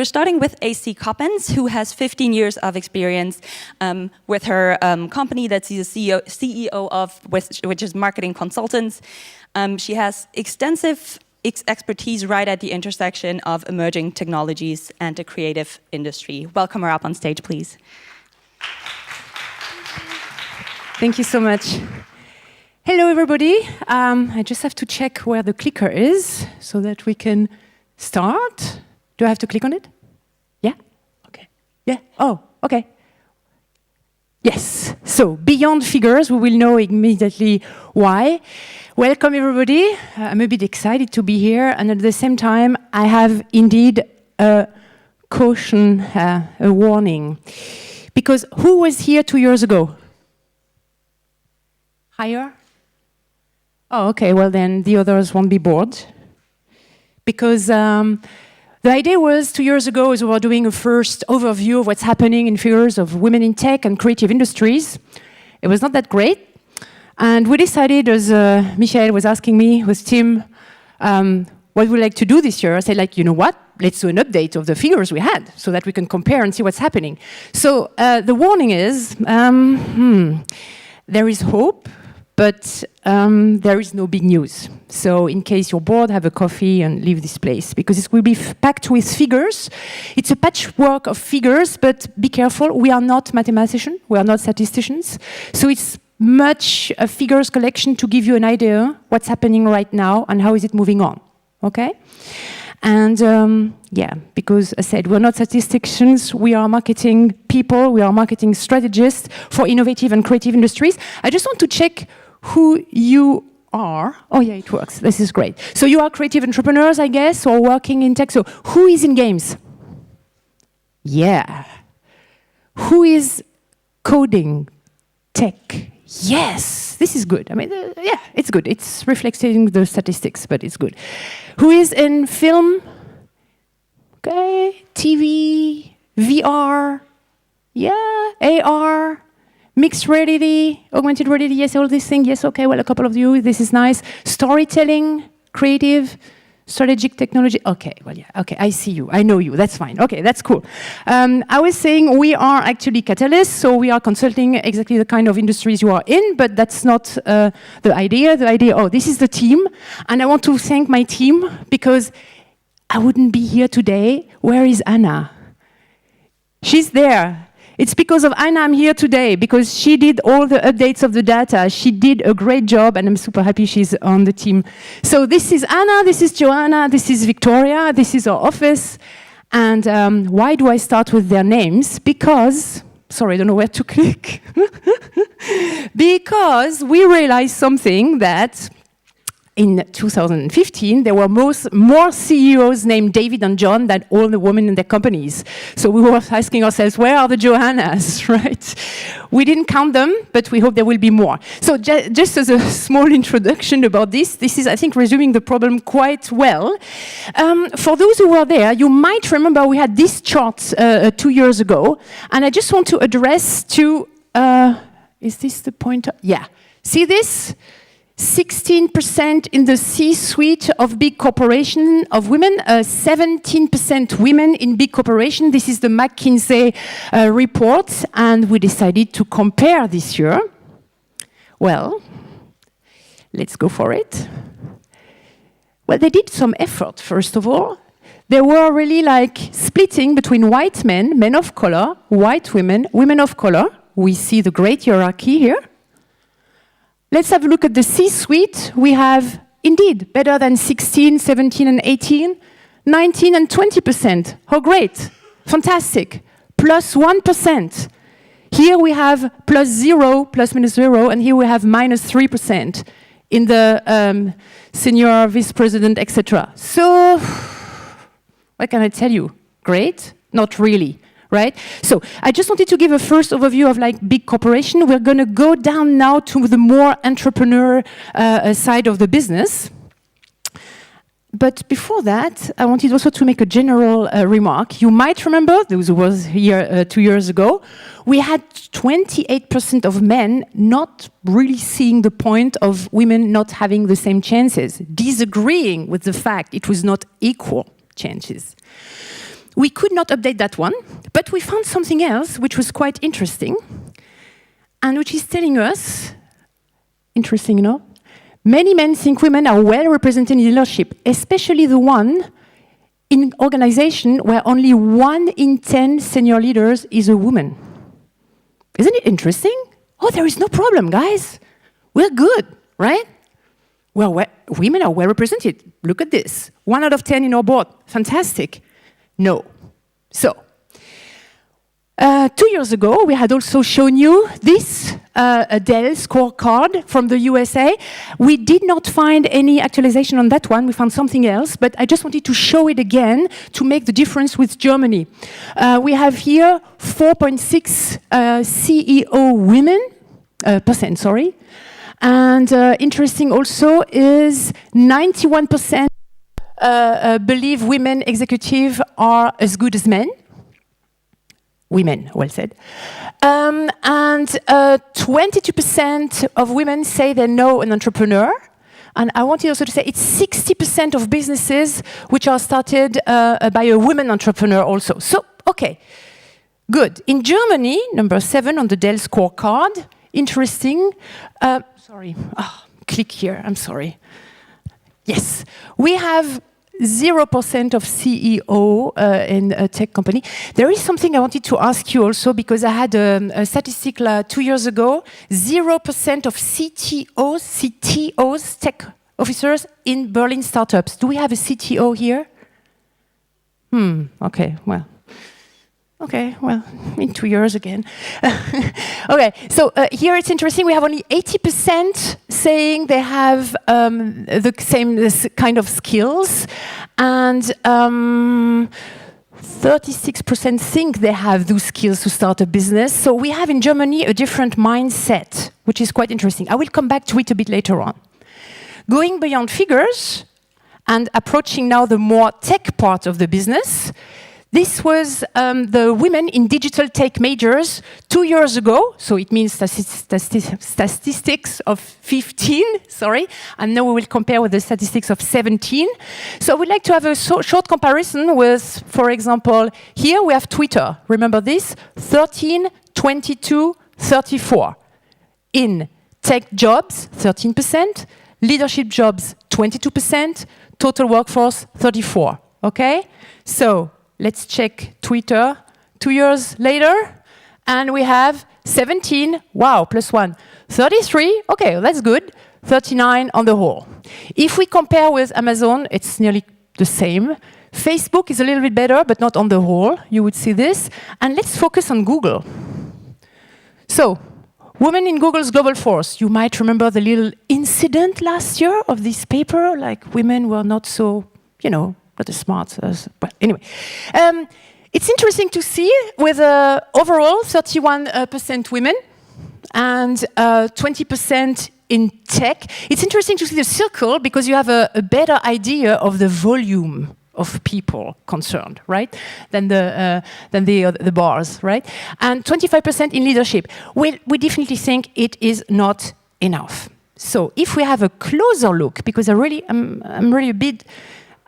We're starting with AC Coppens, who has 15 years of experience with her company that she's the CEO of, which is Marketing Consultants. She has extensive expertise right at the intersection of emerging technologies and the creative industry. Welcome her up on stage, please. Thank you so much. Hello, everybody. I just have to check where the clicker is so that we can start. Do I have to click on it? Yeah? Okay. Yeah? Oh, okay. Yes. So, beyond figures, we will know immediately why. Welcome, everybody. I'm a bit excited to be here, and at the same time, I have indeed a caution, a warning. Because who was here 2 years ago? Higher? Oh, okay, well then the others won't be bored. Because the idea was 2 years ago, as we were doing a first overview of what's happening in figures of women in tech and creative industries. It was not that great. And we decided, as Michael was asking me with Tim, what we'd like to do this year. I said, like, you know what? Let's do an update of the figures we had so that we can compare and see what's happening. So the warning is, there is hope, but there is no big news. So in case you're bored, have a coffee and leave this place, because it will be packed with figures. It's a patchwork of figures, but be careful, we are not mathematicians, we are not statisticians. So it's much a figures collection to give you an idea what's happening right now and how is it moving on, okay? And yeah, because I said, we're not statisticians, we are marketing people, we are marketing strategists for innovative and creative industries. I just want to check who you are. Oh yeah, it works. This is great. So you are creative entrepreneurs, I guess, or working in tech. So who is in games? Yeah. Who is coding tech? Yes. This is good. I mean, yeah, it's good. It's reflecting the statistics, but it's good. Who is in film? Okay. TV, VR, yeah, AR. Mixed reality, augmented reality, yes, all these things, yes, okay, well, a couple of you, this is nice. Storytelling, creative, strategic technology, okay, well, yeah, okay, I see you, I know you, that's fine, okay, that's cool. I was saying we are actually catalysts, so we are consulting exactly the kind of industries you are in, but that's not the idea. The idea, oh, this is the team, and I want to thank my team, because I wouldn't be here today. Where is Anna? She's there. It's because of Anna I'm here today, because she did all the updates of the data. She did a great job, and I'm super happy she's on the team. So this is Anna, this is Joanna, this is Victoria, this is our office. And why do I start with their names? Because, sorry, I don't know where to click. Because we realized something, that in 2015, there were more CEOs named David and John than all the women in their companies. So we were asking ourselves, where are the Johannas, right? We didn't count them, but we hope there will be more. So just as a small introduction about this is, I think, resuming the problem quite well. For those who were there, you might remember we had this chart 2 years ago, and I just want to address to, is this the pointer? Yeah. See this? 16% in the C-suite of big corporations of women, 17% women in big corporations. This is the McKinsey report, and we decided to compare this year. Well, let's go for it. Well, they did some effort, first of all. They were really like splitting between white men, men of color, white women, women of color. We see the great hierarchy here. Let's have a look at the C-suite. We have, indeed, better than 16, 17, and 18, 19 and 20%. How great. Fantastic. Plus 1%. Here we have plus 0, plus minus 0, and here we have minus 3% in the senior vice president, etc. So, what can I tell you? Great? Not really. Right? So I just wanted to give a first overview of like big corporation. We're going to go down now to the more entrepreneur side of the business. But before that, I wanted also to make a general remark. You might remember, those who was here 2 years ago, we had 28% of men not really seeing the point of women not having the same chances, disagreeing with the fact it was not equal chances. we could not update that one, but we found something else which was quite interesting, and which is telling us, interesting, you know, many men think women are well represented in leadership, especially the one in organization where only 1 in 10 senior leaders is a woman. Isn't it interesting? Oh, there is no problem, guys. We're good, right? Well, women are well represented. Look at this. 1 out of 10 in our board. Fantastic. No. So, 2 years ago, we had also shown you this Dell scorecard from the USA. We did not find any actualization on that one. We found something else, but I just wanted to show it again to make the difference with Germany. We have here 4.6 CEO women, percent, sorry. And interesting also is 91% believe women executives are as good as men. Women, well said. And 22% of women say they know an entrepreneur. And I wanted also to say it's 60% of businesses which are started by a woman entrepreneur also. So, okay, good. In Germany, number 7 on the Dell scorecard, interesting. Sorry, click here, I'm sorry. Yes, we have 0% of CEO in a tech company. There is something I wanted to ask you also, because I had a statistic 2 years ago, 0% of CTOs, tech officers in Berlin startups. Do we have a CTO here? Okay, well. Okay, well, in 2 years again. Okay, so here it's interesting. We have only 80% saying they have the same kind of skills, and 36% think they have those skills to start a business. So we have in Germany a different mindset, which is quite interesting. I will come back to it a bit later on. Going beyond figures and approaching now the more tech part of the business, this was the women in digital tech majors 2 years ago, so it means statistics of 15, sorry, and now we will compare with the statistics of 17. So I would like to have a short comparison with, for example, here we have Twitter. Remember this? 13, 22, 34. In tech jobs, 13%, leadership jobs, 22%, total workforce, 34, okay? So, let's check Twitter 2 years later, and we have 17, wow, plus 1. 33, okay, that's good. 39 on the whole. If we compare with Amazon, it's nearly the same. Facebook is a little bit better, but not on the whole. You would see this. And let's focus on Google. So, women in Google's global force. You might remember the little incident last year of this paper, like women were not so, you know, not as smart as, well, anyway. It's interesting to see with overall 31% women and 20% in tech. It's interesting to see the circle because you have a better idea of the volume of people concerned, right? Than the bars, right? And 25% in leadership. We definitely think it is not enough. So if we have a closer look, because I'm really a bit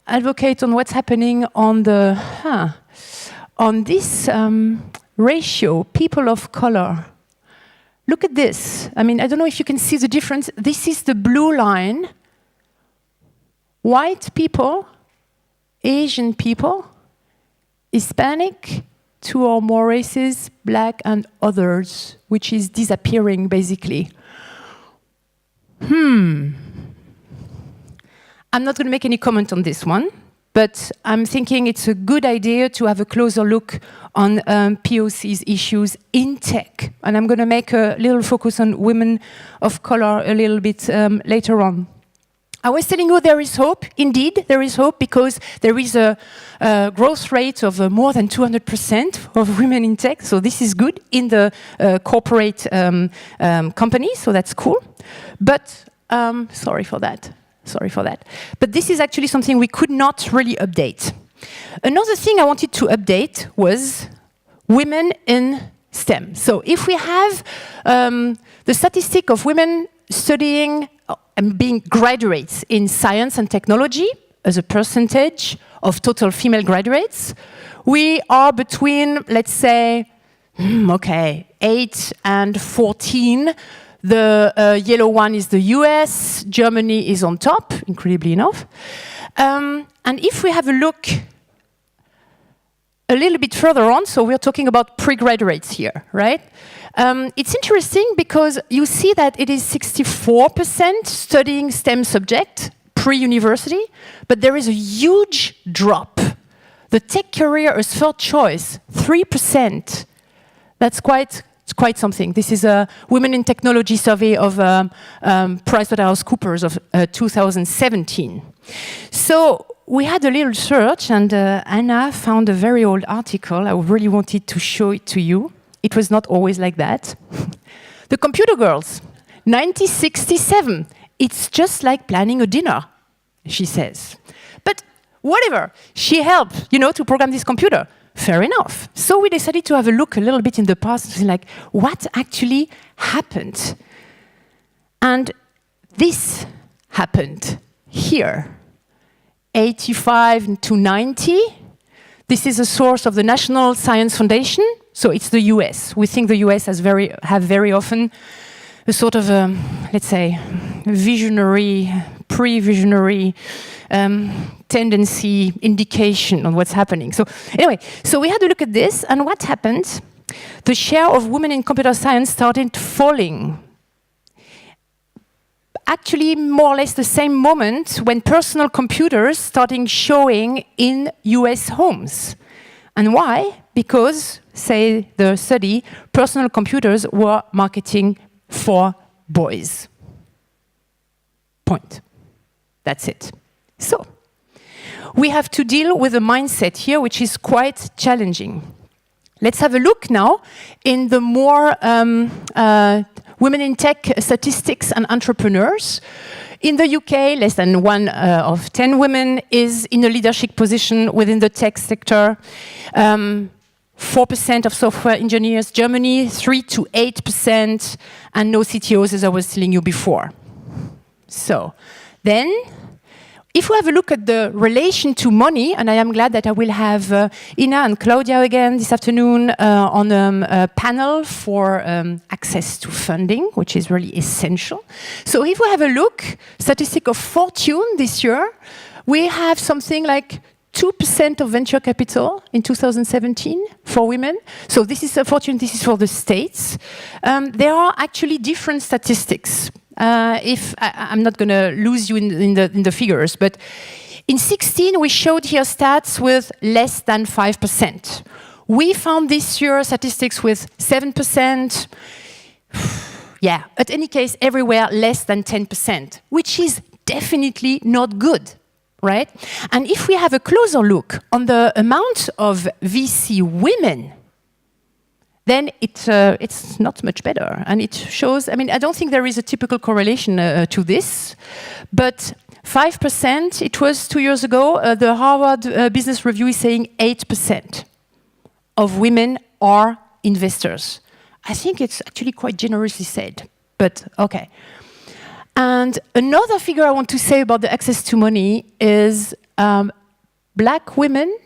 advocate on what's happening on the on this ratio, people of color. Look at this. I mean, I don't know if you can see the difference. This is the blue line. White people, Asian people, Hispanic, 2 or more races, black and others, which is disappearing basically. I'm not going to make any comment on this one, but I'm thinking it's a good idea to have a closer look on POC's issues in tech. And I'm going to make a little focus on women of color a little bit later on. I was telling you there is hope. Indeed, there is hope because there is a growth rate of more than 200% of women in tech. So this is good in the corporate company. So that's cool. But sorry for that. But this is actually something we could not really update. Another thing I wanted to update was women in STEM. So if we have the statistic of women studying and being graduates in science and technology, as a percentage of total female graduates. We are between, let's say, 8 and 14. The yellow one is the US. Germany is on top, incredibly enough. And if we have a look a little bit further on, so we're talking about pre-graduates here, right? It's interesting because you see that it is 64% studying STEM subject pre-university, but there is a huge drop. The tech career as third choice, 3%. That's quite something. This is a Women in Technology survey of PricewaterhouseCoopers of 2017. So we had a little search, and Anna found a very old article. I really wanted to show it to you. It was not always like that. The Computer Girls, 1967. It's just like planning a dinner, she says. But whatever, she helped, to program this computer. Fair enough. So we decided to have a look a little bit in the past and see, like, what actually happened? And this happened here, 85 to 90. This is a source of the National Science Foundation. So it's the US. We think the US have very often a sort of, let's say, visionary, pre-visionary tendency indication on what's happening. So anyway, so we had a look at this, and what happened? The share of women in computer science started falling. Actually, more or less the same moment when personal computers started showing in US homes. And why? Because, say the study, personal computers were marketing for boys. Point. That's it. So, we have to deal with a mindset here which is quite challenging. Let's have a look now in the more women in tech statistics and entrepreneurs. In the UK, less than 1 of 10 women is in a leadership position within the tech sector. 4% of software engineers. Germany, 3 to 8%, and no CTOs, as I was telling you before. So, then, if we have a look at the relation to money, and I am glad that I will have Ina and Claudia again this afternoon on a panel for access to funding, which is really essential. So if we have a look, statistic of Fortune this year, we have something like 2% of venture capital in 2017 for women. So this is a Fortune, this is for the States. There are actually different statistics. I'm not going to lose you in the figures, but in 16 we showed here stats with less than 5%. We found this year statistics with 7%. Yeah, at any case, everywhere less than 10%, which is definitely not good, right? And if we have a closer look on the amount of VC women, then it's not much better. And it shows, I mean, I don't think there is a typical correlation to this, but 5%, it was 2 years ago, the Harvard Business Review is saying 8% of women are investors. I think it's actually quite generously said, but okay. And another figure I want to say about the access to money is black women,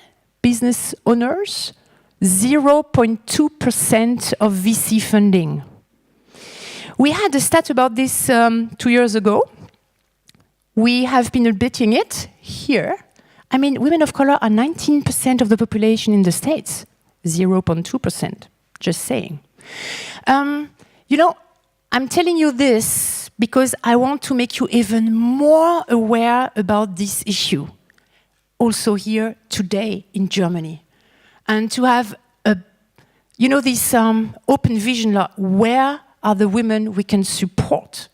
business owners, 0.2% of VC funding. We had a stat about this 2 years ago. We have been updating it here. I mean, women of color are 19% of the population in the States, 0.2%, just saying. I'm telling you this because I want to make you even more aware about this issue, also here today in Germany. And to have this open vision, like, where are the women we can support?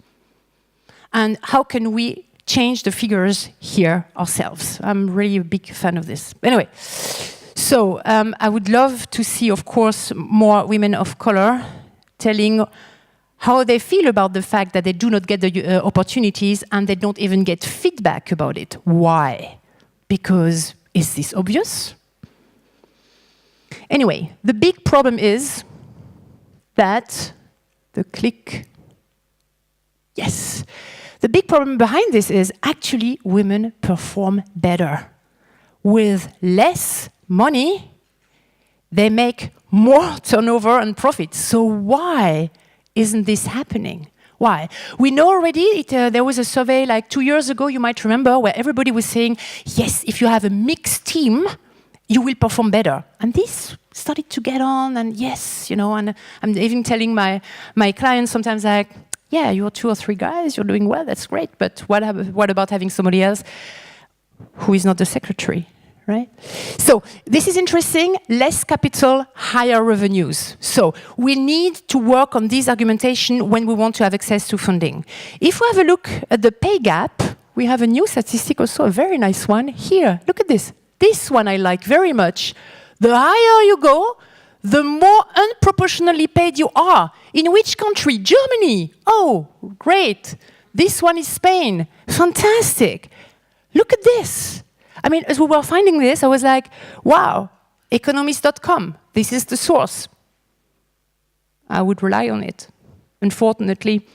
And how can we change the figures here ourselves? I'm really a big fan of this. Anyway, so I would love to see, of course, more women of color telling how they feel about the fact that they do not get the opportunities and they don't even get feedback about it. Why? Because is this obvious? Anyway, the big problem is that the The big problem behind this is actually women perform better. With less money, they make more turnover and profit. So why isn't this happening? Why? We know already, there was a survey like 2 years ago, you might remember, where everybody was saying, yes, if you have a mixed team, you will perform better. And this started to get on, and yes, you know, and I'm even telling my clients sometimes like, yeah, you're 2 or 3 guys, you're doing well, that's great, but what about having somebody else who is not the secretary, right? So this is interesting, less capital, higher revenues. So we need to work on this argumentation when we want to have access to funding. If we have a look at the pay gap, we have a new statistic, also a very nice one. Here, look at this. This one I like very much. The higher you go, the more unproportionally paid you are. In which country? Germany. Oh, great. This one is Spain. Fantastic. Look at this. I mean, as we were finding this, I was like, wow, economist.com, this is the source. I would rely on it, unfortunately.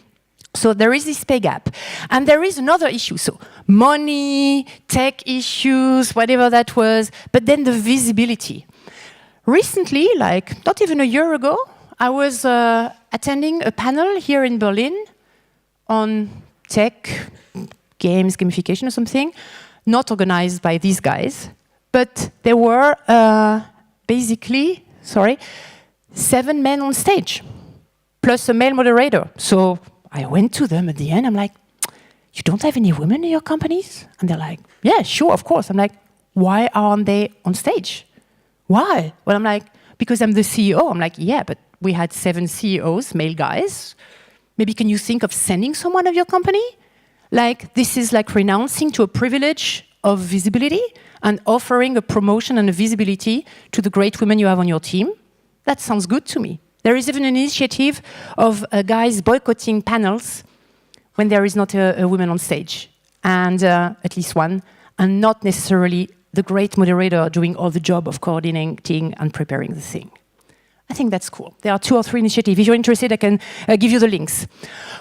So there is this pay gap. And there is another issue. So money, tech issues, whatever that was, but then the visibility. Recently, like not even a year ago, I was attending a panel here in Berlin on tech, games, gamification or something, not organized by these guys, but there were basically, 7 men on stage, plus a male moderator. So I went to them at the end, I'm like, you don't have any women in your companies? And they're like, yeah, sure, of course. I'm like, why aren't they on stage? Why? Well, I'm like, because I'm the CEO. I'm like, yeah, but we had 7 CEOs, male guys. Maybe can you think of sending someone of your company? Like, this is like renouncing to a privilege of visibility and offering a promotion and a visibility to the great women you have on your team. That sounds good to me. There is even an initiative of guys boycotting panels when there is not a woman on stage, and at least one, and not necessarily the great moderator doing all the job of coordinating and preparing the thing. I think that's cool. There are 2 or 3 initiatives. If you're interested, I can give you the links.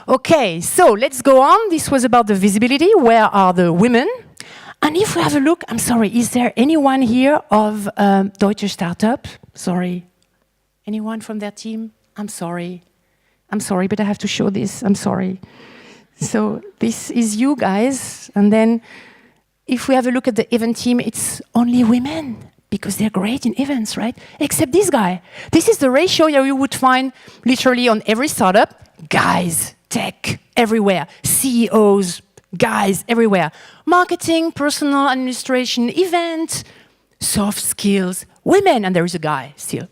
Okay, so let's go on. This was about the visibility. Where are the women? And if we have a look, I'm sorry, is there anyone here of Deutsche Startup? Sorry. Anyone from their team? I'm sorry, but I have to show this. I'm sorry. So this is you guys. And then if we have a look at the event team, it's only women, because they're great in events, right? Except this guy. This is the ratio you would find literally on every startup. Guys, tech, everywhere. CEOs, guys, everywhere. Marketing, personal administration, event, soft skills, women, and there is a guy still.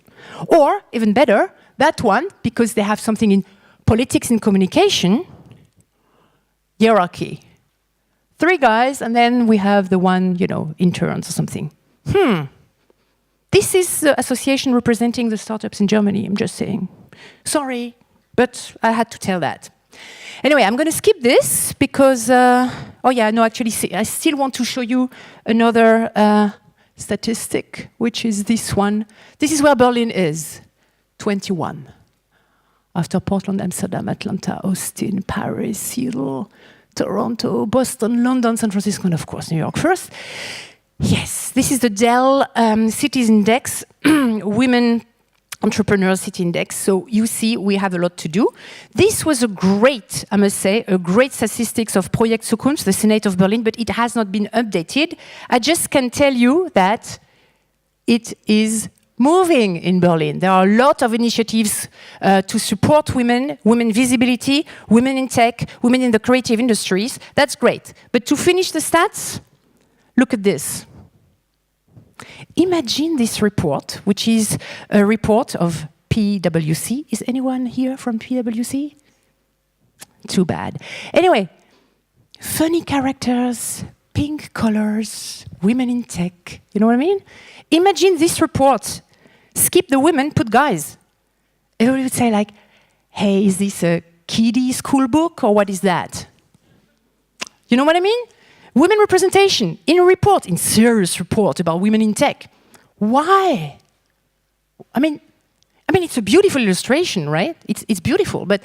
Or, even better, that one, because they have something in politics and communication, hierarchy. 3 guys, and then we have the one, interns or something. This is the association representing the startups in Germany, I'm just saying. Sorry, but I had to tell that. Anyway, I'm going to skip this because, I still want to show you another statistic, which is this one. This is where Berlin is, 21. After Portland, Amsterdam, Atlanta, Austin, Paris, Seattle, Toronto, Boston, London, San Francisco, and of course New York first. Yes, this is the Dell Cities Index, Women Entrepreneurs City Index. So you see, we have a lot to do. This was a great statistics of Projekt Zukunft, the Senate of Berlin, but it has not been updated. I just can tell you that it is moving in Berlin. There are a lot of initiatives to support women visibility, women in tech, women in the creative industries. That's great. But to finish the stats, look at this. Imagine this report, which is a report of PwC. Is anyone here from PwC? Too bad. Anyway, funny characters, pink colors, women in tech. You know what I mean? Imagine this report. Skip the women, put guys. Everybody would say like, hey, is this a kiddie school book or what is that? You know what I mean? Women representation in a report, in serious report about women in tech. Why? I mean, it's a beautiful illustration, right? It's beautiful, but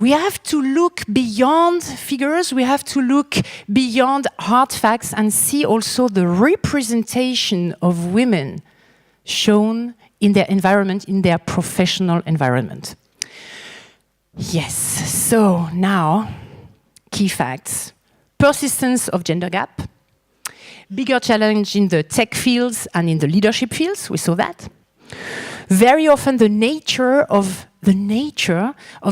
we have to look beyond figures, we have to look beyond hard facts and see also the representation of women shown in their environment, in their professional environment. Yes, so now, key facts. Persistence of gender gap, bigger challenge in the tech fields and in the leadership fields, we saw that. Very often the nature of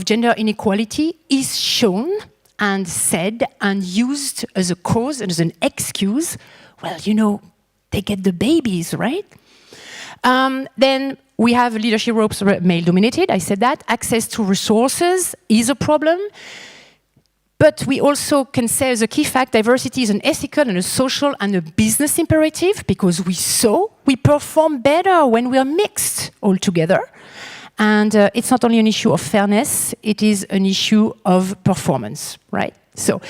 gender inequality is shown and said and used as a cause and as an excuse. Well, you know, they get the babies, right? Then we have leadership roles male-dominated, I said that. Access to resources is a problem. But we also can say as a key fact, diversity is an ethical and a social and a business imperative, because we perform better when we are mixed all together. And it's not only an issue of fairness, it is an issue of performance, right? So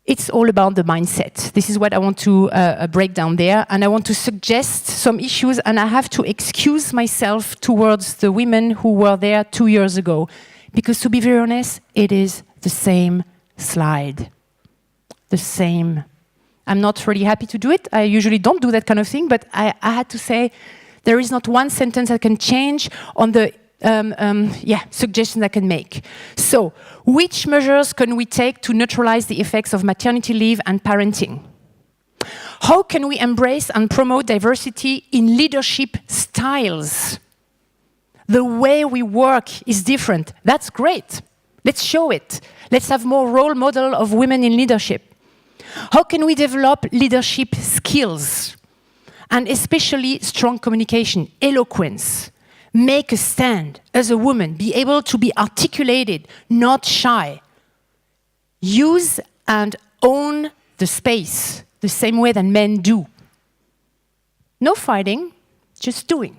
it's all about the mindset. This is what I want to break down there. And I want to suggest some issues, and I have to excuse myself towards the women who were there 2 years ago. Because to be very honest, it is the same slide. The same. I'm not really happy to do it. I usually don't do that kind of thing, but I had to say, there is not one sentence I can change on the suggestions I can make. So, which measures can we take to neutralize the effects of maternity leave and parenting? How can we embrace and promote diversity in leadership styles? The way we work is different. That's great. Let's show it. Let's have more role model of women in leadership. How can we develop leadership skills? And especially strong communication, eloquence. Make a stand as a woman, be able to be articulated, not shy. Use and own the space the same way that men do. No fighting, just doing,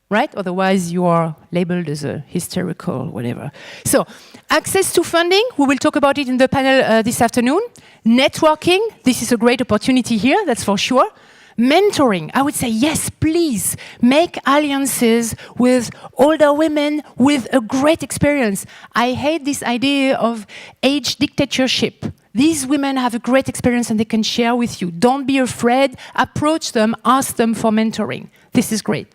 right? Otherwise you are labeled as a hysterical, whatever. So, access to funding, we will talk about it in the panel this afternoon. Networking, this is a great opportunity here, that's for sure. Mentoring, I would say yes, please make alliances with older women with a great experience. I hate this idea of age dictatorship. These women have a great experience and they can share with you. Don't be afraid, approach them, ask them for mentoring. This is great.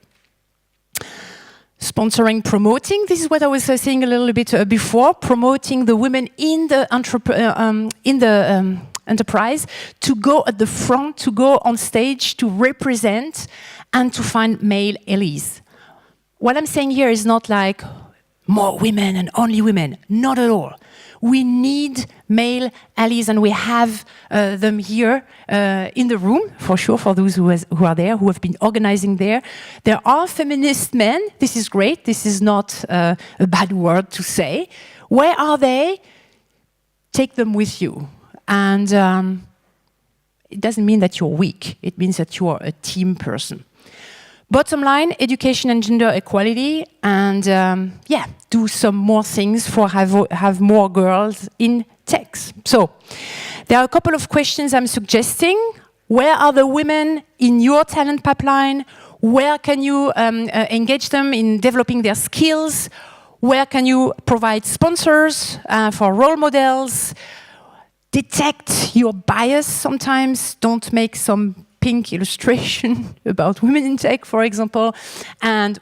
Sponsoring, promoting, this is what I was saying a little bit before, promoting the women in the enterprise to go at the front, to go on stage, to represent, and to find male allies. What I'm saying here is not like more women and only women, not at all. We need male allies, and we have them here in the room, for sure, for those who are there, who have been organizing there. There are feminist men. This is great. This is not a bad word to say. Where are they? Take them with you. And it doesn't mean that you're weak. It means that you are a team person. Bottom line, education and gender equality, and do some more things for have more girls in techs. So, there are a couple of questions I'm suggesting. Where are the women in your talent pipeline? Where can you engage them in developing their skills? Where can you provide sponsors for role models? Detect your bias sometimes. Don't make some pink illustration about women in tech, for example,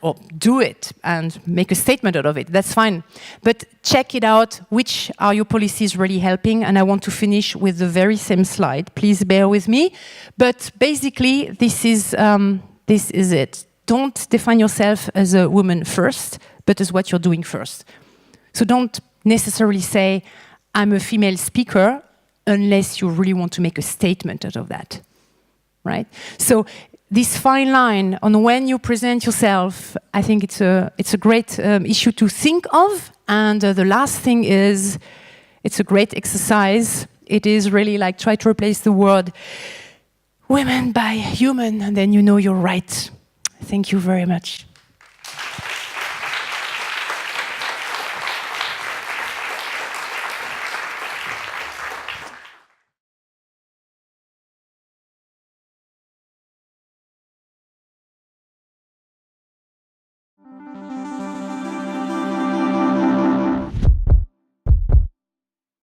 or do it and make a statement out of it. That's fine. But check it out. Which are your policies really helping? And I want to finish with the very same slide. Please bear with me. But basically, this is it. Don't define yourself as a woman first, but as what you're doing first. So don't necessarily say, I'm a female speaker, unless you really want to make a statement out of that. Right? So this fine line on when you present yourself, I think it's a great issue to think of. And the last thing is, it's a great exercise. It is really like try to replace the word women by human, and then you know you're right. Thank you very much.